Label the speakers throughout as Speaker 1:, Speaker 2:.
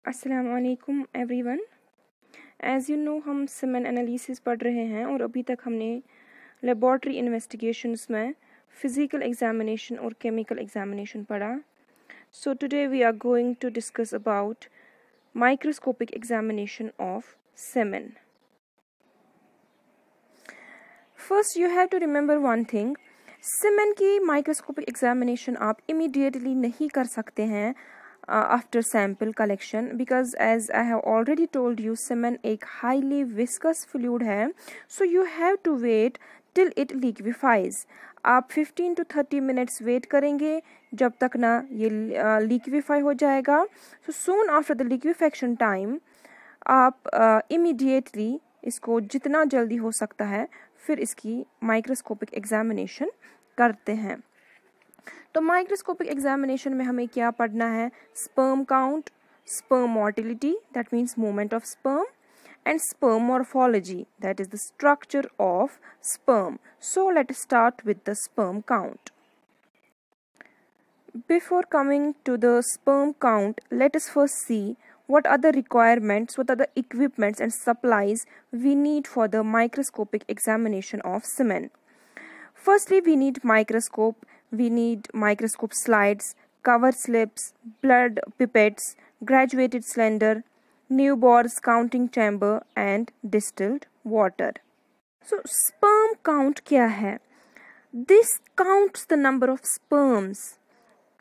Speaker 1: अस्सलामुअलैकुम everyone. As you know हम semen analysis पढ़ रहे हैं और अभी तक हमने लेबॉर्ट्री इन्वेस्टिगेशंस में फिज़िकल एग्जामिनेशन और केमिकल एग्जामिनेशन पढ़ा। So today we are going to discuss about microscopic examination of semen. First you have to remember one thing, semen की माइक्रोस्कोपिक एग्जामिनेशन आप इमीडिएटली नहीं कर सकते हैं after sample collection, because as I have already told you, semen एक highly viscous fluid है, so you have to wait till it liquefies. आप 15 to 30 minutes wait करेंगे जब तक ना ये liquefy हो जाएगा. So soon after the liquefaction time आप immediately इसको जितना जल्दी हो सकता है फिर इसकी microscopic examination करते हैं. तो माइक्रोस्कोपिक एग्जामिनेशन में हमें क्या पढ़ना है? Sperm count, sperm motility that means movement of sperm, and sperm morphology that is the structure of sperm. So let start with the sperm count. Before coming to the sperm count, let us first see what are the requirements, what are the equipments and supplies we need for the microscopic examination of semen. Firstly, we need microscope. We need microscope slides, cover slips, blood pipettes, graduated cylinder, Neubauer's counting chamber and distilled water. So sperm count क्या है? This counts the number of sperms.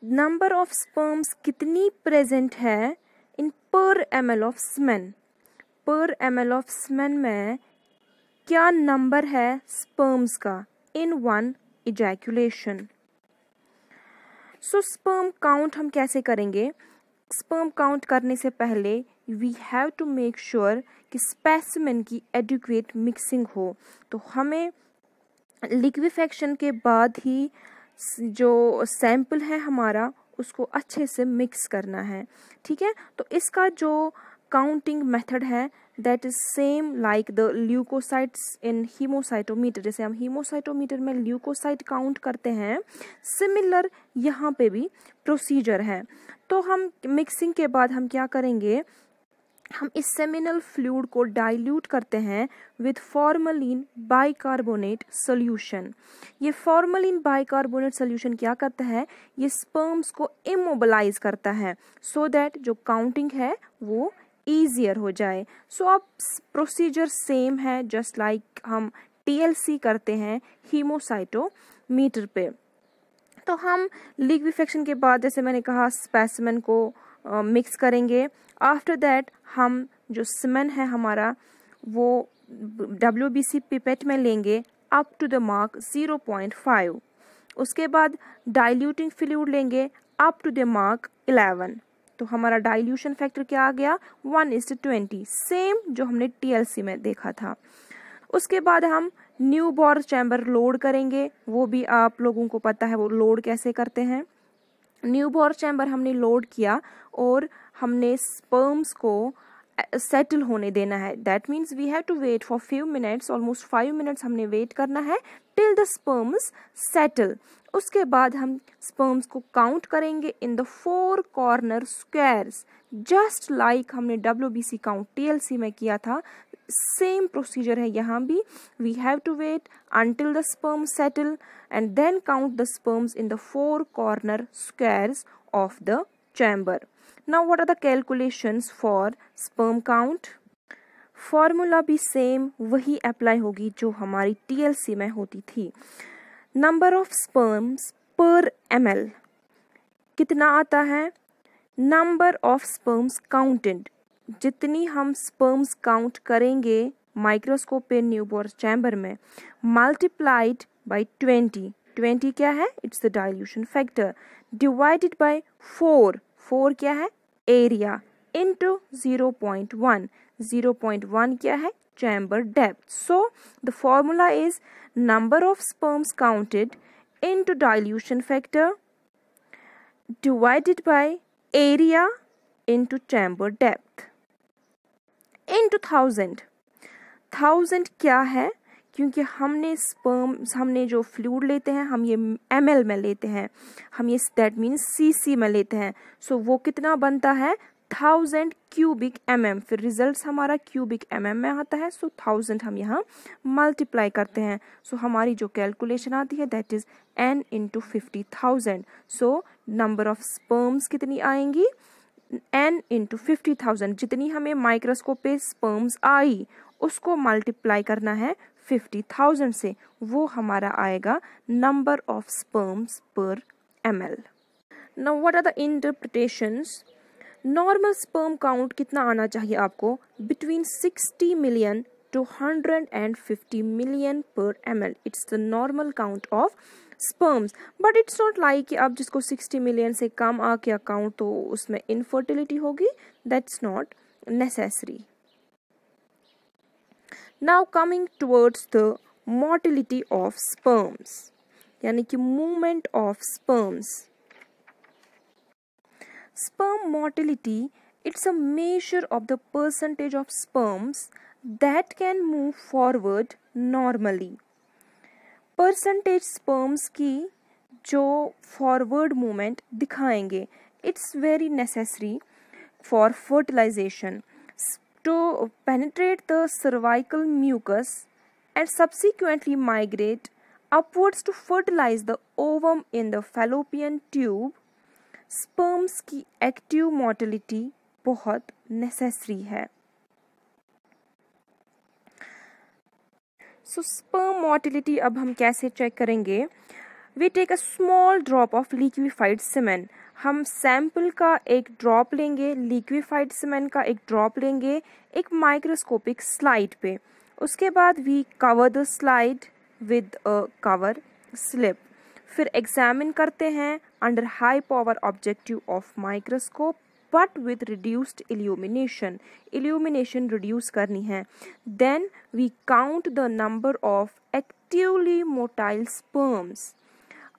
Speaker 1: Number of sperms कितनी present है in per ml of semen. Per ml of semen में क्या number है sperms का in one ejaculation. So sperm count हम कैसे करेंगे? स्पर्म काउंट करने से पहले we have to make sure कि स्पेसिमेन की एडिक्वेट मिक्सिंग हो. तो हमें लिक्विफेक्शन के बाद ही जो सैंपल है हमारा उसको अच्छे से मिक्स करना है. ठीक है, तो इसका जो काउंटिंग मेथड है that is same like the leucocytes in haemocytometer. जैसे हम हीमोसाइटोमीटर में ल्यूकोसाइट काउंट करते हैं, सिमिलर यहाँ पे भी प्रोसीजर है. तो हम मिक्सिंग के बाद हम क्या करेंगे? हम इस सेमिनल फ्लूइड को डाइल्यूट करते हैं विद फॉर्मलिन बाइकार्बोनेट सोल्यूशन. ये फॉर्मलिन बाइकार्बोनेट सोल्यूशन क्या करता है? ये स्पर्म्स को इमोबिलाइज करता है सो दैट जो काउंटिंग है वो ईजियर हो जाए. सो अब प्रोसीजर सेम है जस्ट लाइक हम टीएलसी करते हैं हीमोसाइटोमीटर पे. तो हम लिक्विफेक्शन के बाद जैसे मैंने कहा स्पेसिमेन को मिक्स करेंगे. आफ्टर दैट हम जो सीमेन है हमारा वो WBC पिपेट में लेंगे अप टू द मार्क 0.5. उसके बाद डाइल्यूटिंग फ्लूइड लेंगे अप टू द मार्क 11. तो हमारा डाइल्यूशन फैक्टर क्या आ गया? 1:20, सेम जो हमने TLC में देखा था. उसके बाद हम न्यूबॉर चैम्बर लोड करेंगे. वो भी आप लोगों को पता है वो लोड कैसे करते हैं. न्यूबॉर चैम्बर हमने लोड किया और हमने स्पर्म्स को सेटल होने देना है. That means we have to wait for few minutes, almost 5 minutes हमने वेट करना है टिल द स्पर्म्स सेटल. उसके बाद हम स्पर्म्स को काउंट करेंगे in the 4 corner squares just like हमने WBC काउंट TLC में किया था. सेम प्रोसीजर है यहाँ भी. We have to wait until the sperm settle and then count the sperms in the 4 corner squares of the chamber. Now what are the calculations for sperm count? Formula भी same वही apply होगी जो हमारी TLC में होती थी. Number of sperms per ml कितना आता है? नंबर ऑफ स्पर्म्स काउंटेड, जितनी हम स्पर्म्स काउंट करेंगे माइक्रोस्कोप पे न्यूबॉर चैम्बर में मल्टीप्लाइड बाय 20. 20 क्या है? It's the dilution factor. Divided by 4 क्या है? Area into 0.1. 0.1 क्या है? Chamber depth. So the formula is number of sperms counted into dilution factor divided by area into chamber depth into 1000 क्या है? क्योंकि हमने जो फ्लूइड लेते हैं हम ये ml में लेते हैं, हम ये दैट मीन्स cc में लेते हैं. सो वो कितना बनता है? 1000 क्यूबिक mm, फिर रिजल्ट हमारा क्यूबिक mm में आता है, सो 1000 हम यहाँ मल्टीप्लाई करते हैं, सो हमारी जो कैलकुलेशन आती है that is n into 50,000। So number of sperms कितनी आएंगी, n इंटू 50,000, जितनी हमें माइक्रोस्कोप पे स्पर्म्स आई उसको मल्टीप्लाई करना है 50,000 से, वो हमारा आएगा number of sperms per ml। Now what are the interpretations. Normal sperm count कितना आना चाहिए आपको, between 60 million to 150 million per ml, it's the normal count of sperms. But it's not like कि आप जिसको 60 मिलियन से कम आ के अकाउंट तो उसमें इनफर्टिलिटी होगी, that's not necessary. Now coming towards the motility of sperms, यानी कि movement of sperms. Sperm motility, it's a measure of the percentage of sperms that can move forward normally. Percentage sperms की जो forward movement दिखाएंगे, it's very necessary for fertilization to penetrate the cervical mucus and subsequently migrate upwards to fertilize the ovum in the Fallopian tube. Sperms की active motility बहुत necessary है। So sperm motility अब हम कैसे check करेंगे, we take a small drop of liquefied semen, हम sample का एक ड्रॉप लेंगे, लिक्विफाइड सीमेन का एक ड्रॉप लेंगे एक माइक्रोस्कोपिक स्लाइड पे, उसके बाद we cover the slide with a cover slip, फिर एग्जामिन करते हैं under high power objective of microscope but with reduced illumination, illumination reduce करनी है। Then we count the number of actively motile sperms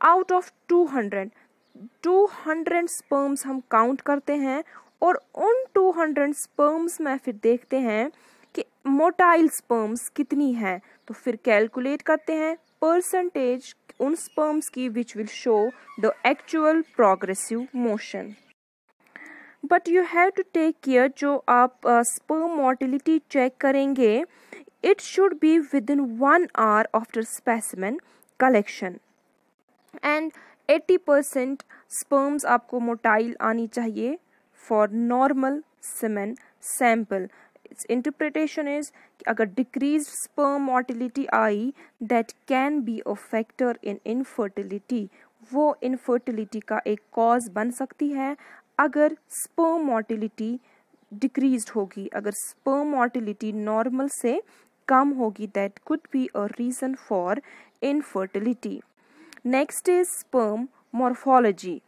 Speaker 1: out of 200 sperms हम count करते हैं और उन 200 स्पर्म्स में फिर देखते हैं कि मोटाइल स्पर्म्स कितनी हैं, तो फिर कैलकुलेट करते हैं परसेंटेज उन स्पर्म्स की which will show the actual progressive motion. But you have to take care, जो आप स्पर्म मोटिलिटी चेक करेंगे it should be within 1 hour after specimen collection and 80% sperms आपको मोटाइल आनी चाहिए for normal semen sample. its interpretation is कि अगर decreased sperm motility I that can be a factor in infertility, वो infertility का एक cause बन सकती है अगर sperm motility decreased होगी, अगर sperm motility normal से कम होगी, that could be a reason for infertility. Next is sperm morphology,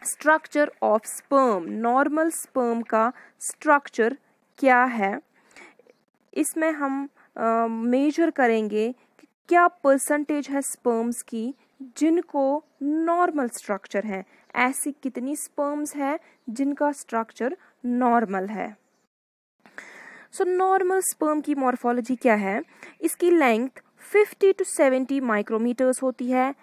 Speaker 1: structure of sperm, normal sperm का structure क्या है, इसमें हम मेजर करेंगे कि क्या परसेंटेज है स्पर्म्स की जिनको नॉर्मल स्ट्रक्चर है, ऐसी कितनी स्पर्म्स है जिनका स्ट्रक्चर नॉर्मल है। सो नॉर्मल स्पर्म की मॉर्फोलॉजी क्या है, इसकी लेंथ 50 to 70 माइक्रोमीटर्स होती है,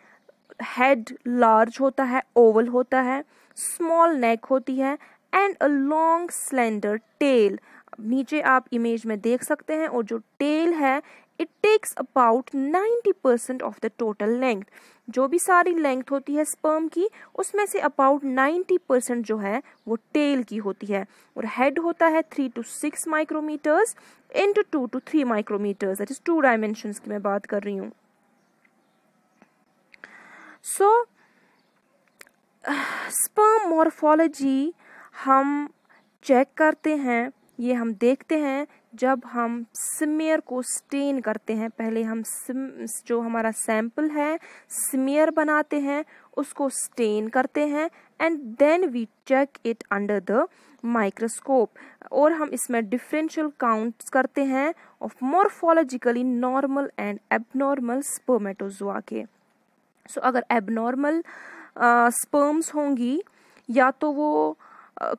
Speaker 1: हेड लार्ज होता है, ओवल होता है, स्मॉल नेक होती है and a long slender tail. नीचे आप इमेज में देख सकते हैं, और जो टेल है it takes about 90% of the total length, जो भी सारी लेंथ होती है स्पर्म की उसमें से अबाउट 90% जो है वो टेल की होती है, और हेड होता है 3 to 6 micrometres into 2 to 3 micrometres, that is 2 dimensions की मैं बात कर रही हूँ। सो स्पर्म मॉर्फोलॉजी हम चेक करते हैं, ये हम देखते हैं जब हम स्मीयर को स्टेन करते हैं। पहले हम जो हमारा सैंपल है स्मीयर बनाते हैं, उसको स्टेन करते हैं and then we check it under the microscope, और हम इसमें डिफरेंशियल काउंट्स करते हैं of morphologically normal and abnormal spermatozoa के। सो अगर एबनॉर्मल स्पर्म्स होंगी या तो वो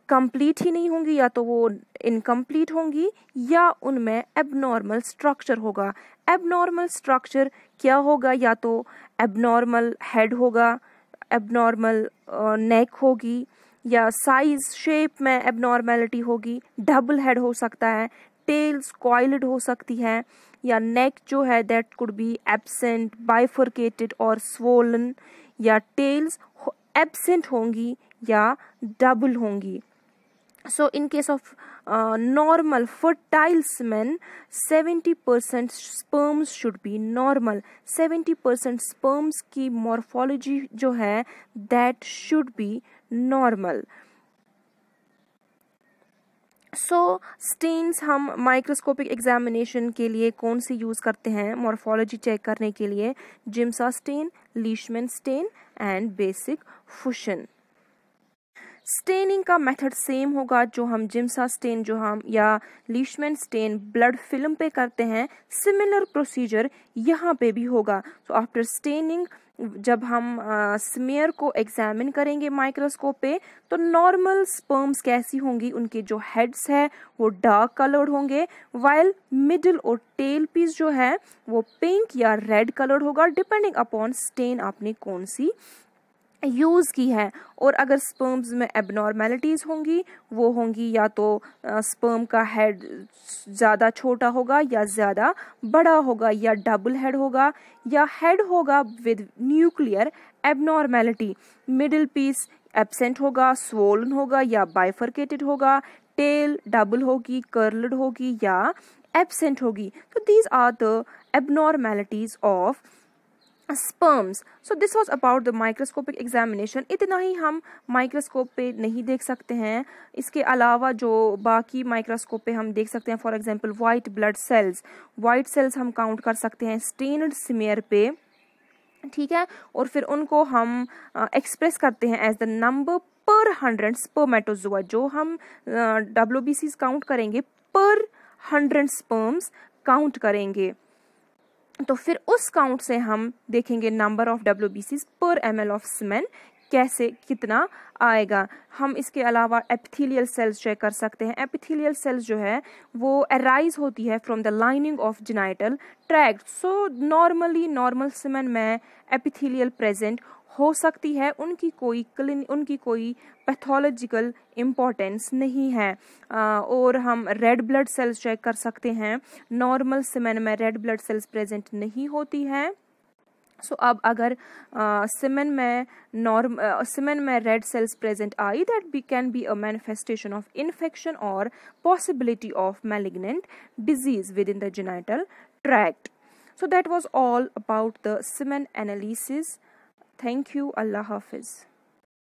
Speaker 1: कंप्लीट ही नहीं होंगी, या तो वो इनकम्प्लीट होंगी, या उनमें एबनॉर्मल स्ट्रक्चर होगा। एबनॉर्मल स्ट्रक्चर क्या होगा, या तो एबनॉर्मल हेड होगा, एबनॉर्मल नेक होगी, या साइज शेप में एबनॉर्मेलिटी होगी, डबल हेड हो सकता है, टेल्स कॉइल्ड हो सकती है, या नेक जो है that could be absent, bifurcated और स्वोलन, या टेल्स एब्सेंट होंगी या डबल होंगी. So in case of normal fertile semen, 70% sperms should be normal. 70% sperms की morphology जो है that should be normal. So stains हम माइक्रोस्कोपिक एग्जामिनेशन के लिए कौन सी यूज़ करते हैं मॉर्फोलॉजी चेक करने के लिए? Giemsa stain, Leishman stain and basic fuchsin. Staining का मेथड सेम होगा जो हम जिम्सा स्टेन जो हम या लीशमैन स्टेन ब्लड फिल्म पे करते हैं, सिमिलर प्रोसीजर यहाँ पे भी होगा. सो आफ्टर स्टेनिंग जब हम स्मीयर को एग्जामिन करेंगे माइक्रोस्कोप पे, तो नॉर्मल स्पर्म्स कैसी होंगी, उनके जो हेड्स है वो डार्क कलर्ड होंगे, वाइल मिडिल और टेल पीस जो है वो पिंक या रेड कलर्ड होगा, डिपेंडिंग अपॉन स्टेन आपने कौन सी यूज़ की है. और अगर स्पर्म्स में एबनॉर्मेलिटीज़ होंगी, वो होंगी या तो स्पर्म का हेड ज़्यादा छोटा होगा या ज़्यादा बड़ा होगा, या डबल हेड होगा, या हेड होगा with nuclear abnormality, middle piece absent होगा, स्वोलन होगा या बाइफरकेटेड होगा, टेल डबल होगी, कर्ल्ड होगी या एब्सेंट होगी. तो these are the abnormalities of sperms. So this was about the microscopic examination. इतना ही हम माइक्रोस्कोप पे नहीं देख सकते हैं, इसके अलावा जो बाकी माइक्रोस्कोप पे हम देख सकते हैं, for example white blood cells, white cells हम काउंट कर सकते हैं स्टेन्ड स्मीयर पे, ठीक है, और फिर उनको हम एक्सप्रेस करते हैं एज द नंबर पर 100 स्पर्मेटोजोआ. जो हम WBCs काउंट करेंगे पर 100 स्पर्म्स काउंट करेंगे, तो फिर उस काउंट से हम देखेंगे नंबर ऑफ WBCs पर ml ऑफ सीमेन कैसे कितना आएगा. हम इसके अलावा एपिथेलियल सेल्स चेक कर सकते हैं. एपिथेलियल सेल्स जो है वो अराइज होती है from the lining of genital tract. So normally normal semen में एपिथेलियल प्रेजेंट हो सकती है, उनकी कोई पैथोलॉजिकल इम्पोर्टेंस नहीं है. और हम रेड ब्लड सेल्स चेक कर सकते हैं. नॉर्मल सीमेन में रेड ब्लड सेल्स प्रेजेंट नहीं होती है. सो अब अगर सीमेन में रेड सेल्स प्रेजेंट आई, that can be a manifestation of infection और possibility of malignant disease within the genital tract. So that was all about the semen analysis. Thank you. Allah Hafiz.